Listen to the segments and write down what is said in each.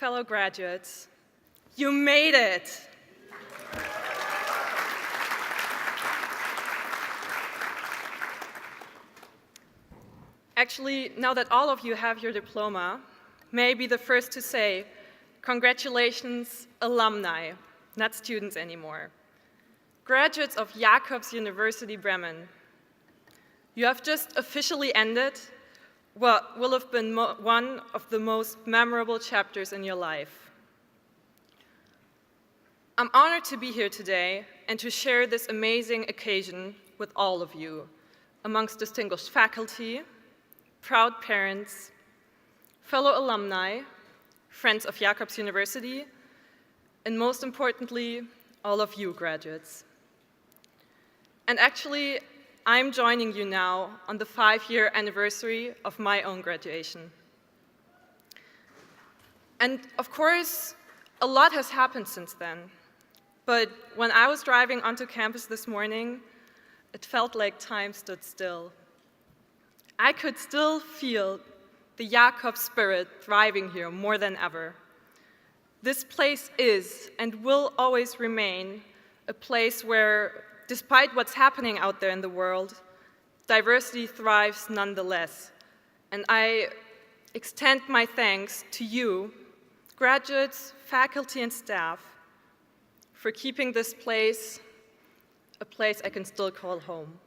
Fellow graduates, you made it! Actually, now that all of you have your diploma, may I be the first to say, congratulations, alumni, not students anymore. Graduates of Jacobs University Bremen, you have just officially ended what will have been one of the most memorable chapters in your life. I'm honored to be here today and to share this amazing occasion with all of you, amongst distinguished faculty, proud parents, fellow alumni, friends of Jacobs University, and most importantly, all of you graduates. And actually, I'm joining you now on the 5-year anniversary of my own graduation. And of course, a lot has happened since then. But when I was driving onto campus this morning, it felt like time stood still. I could still feel the Jacobs spirit thriving here more than ever. This place is and will always remain a place where, despite what's happening out there in the world, diversity thrives nonetheless. And I extend my thanks to you, graduates, faculty, and staff, for keeping this place a place I can still call home.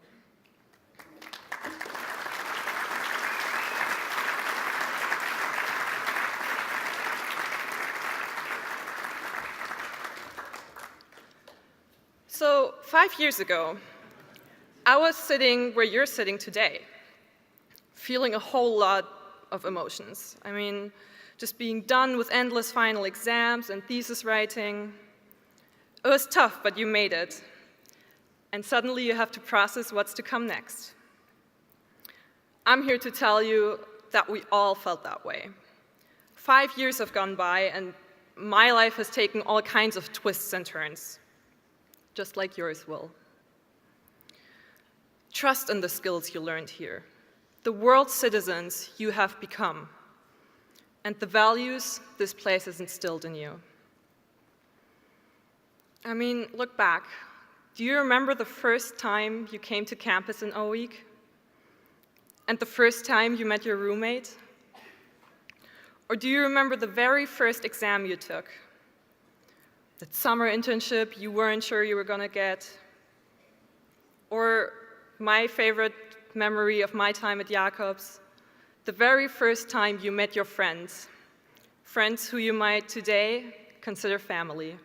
So 5 years ago, I was sitting where you're sitting today, feeling a whole lot of emotions. I mean, just being done with endless final exams and thesis writing. It was tough, but you made it. And suddenly you have to process what's to come next. I'm here to tell you that we all felt that way. 5 years have gone by, and my life has taken all kinds of twists and turns, just like yours will. Trust in the skills you learned here, the world citizens you have become, and the values this place has instilled in you. I mean, look back. Do you remember the first time you came to campus in O Week? And the first time you met your roommate? Or do you remember the very first exam you took? That summer internship you weren't sure you were gonna get? Or my favorite memory of my time at Jacobs, the very first time you met your friends, friends who you might today consider family.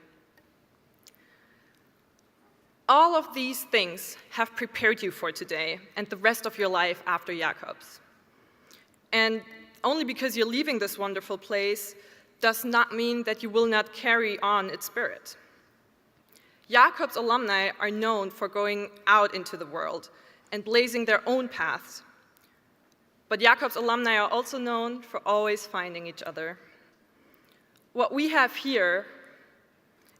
All of these things have prepared you for today and the rest of your life after Jacobs. And only because you're leaving this wonderful place does not mean that you will not carry on its spirit. Jacobs alumni are known for going out into the world and blazing their own paths. But Jacobs alumni are also known for always finding each other. What we have here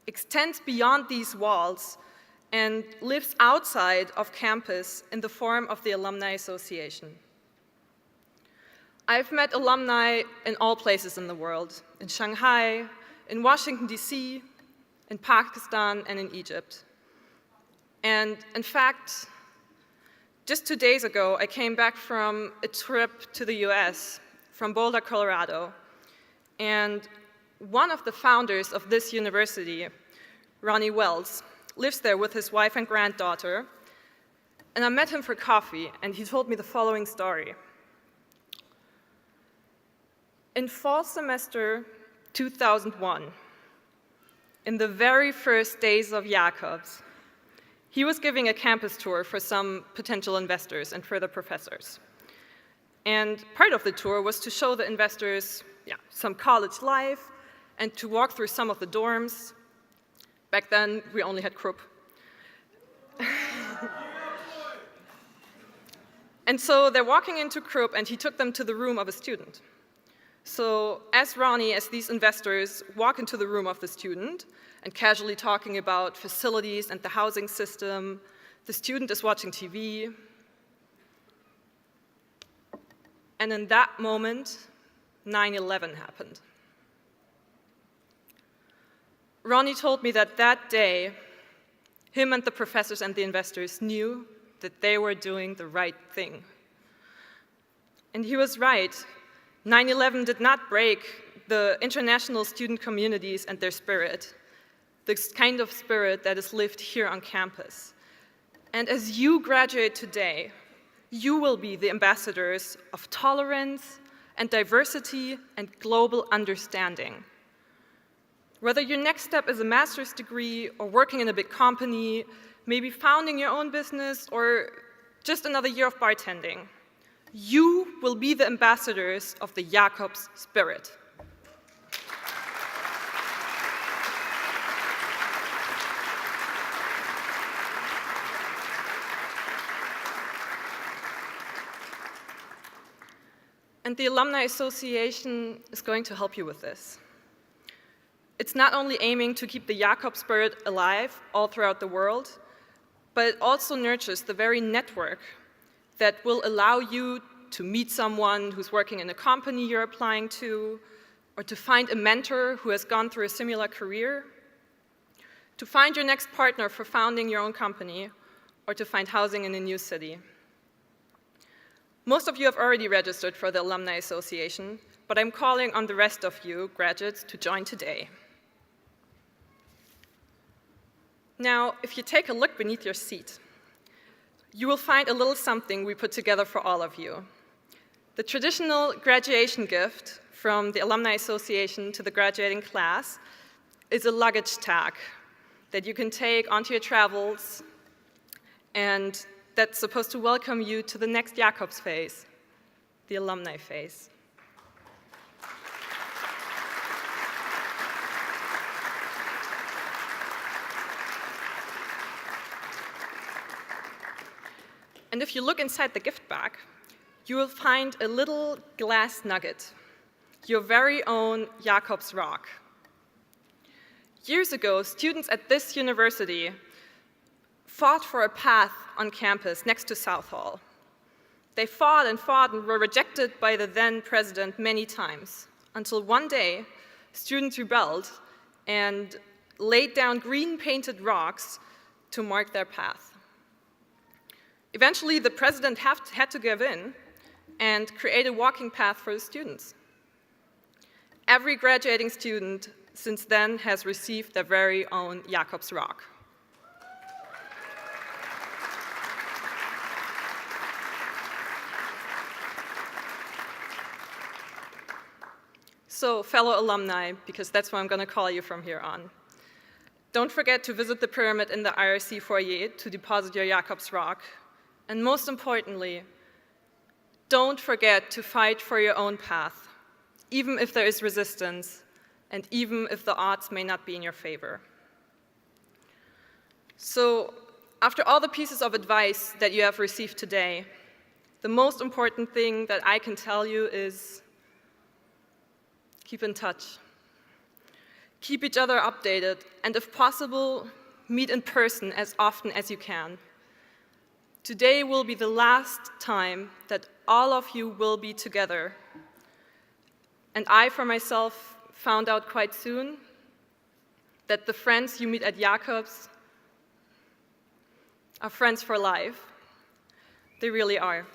extends beyond these walls and lives outside of campus in the form of the Alumni Association. I've met alumni in all places in the world, in Shanghai, in Washington, D.C., in Pakistan, and in Egypt. And in fact, just 2 days ago, I came back from a trip to the US, from Boulder, Colorado. And one of the founders of this university, Ronnie Wells, lives there with his wife and granddaughter, and I met him for coffee, and he told me the following story. In fall semester 2001, in the very first days of Jacobs, he was giving a campus tour for some potential investors and further professors. And part of the tour was to show the investors some college life and to walk through some of the dorms. Back then, we only had Krupp. And so they're walking into Krupp, and he took them to the room of a student. So as these investors walk into the room of the student and casually talking about facilities and the housing system, the student is watching TV. And in that moment, 9/11 happened. Ronnie told me that that day, him and the professors and the investors knew that they were doing the right thing. And he was right. 9/11 did not break the international student communities and their spirit, the kind of spirit that is lived here on campus. And as you graduate today, you will be the ambassadors of tolerance and diversity and global understanding. Whether your next step is a master's degree or working in a big company, maybe founding your own business or just another year of bartending, you will be the ambassadors of the Jakobs spirit. And the Alumni Association is going to help you with this. It's not only aiming to keep the Jakobs spirit alive all throughout the world, but it also nurtures the very network that will allow you to meet someone who's working in a company you're applying to, or to find a mentor who has gone through a similar career, to find your next partner for founding your own company, or to find housing in a new city. Most of you have already registered for the Alumni Association, but I'm calling on the rest of you, graduates, to join today. Now, if you take a look beneath your seat, you will find a little something we put together for all of you. The traditional graduation gift from the Alumni Association to the graduating class is a luggage tag that you can take onto your travels, and that's supposed to welcome you to the next Jakobs phase, the alumni phase. And if you look inside the gift bag, you will find a little glass nugget, your very own Jakobs rock. Years ago, students at this university fought for a path on campus next to South Hall. They fought and were rejected by the then president many times, until one day, students rebelled and laid down green painted rocks to mark their path. Eventually, the president had to give in and create a walking path for the students. Every graduating student since then has received their very own Jakobs rock. So, fellow alumni, because that's what I'm going to call you from here on, don't forget to visit the pyramid in the IRC foyer to deposit your Jakobs rock. And most importantly, don't forget to fight for your own path, even if there is resistance, and even if the odds may not be in your favor. So, after all the pieces of advice that you have received today, the most important thing that I can tell you is keep in touch. Keep each other updated, and if possible, meet in person as often as you can. Today will be the last time that all of you will be together. And I, for myself, found out quite soon that the friends you meet at Jakobs are friends for life. They really are.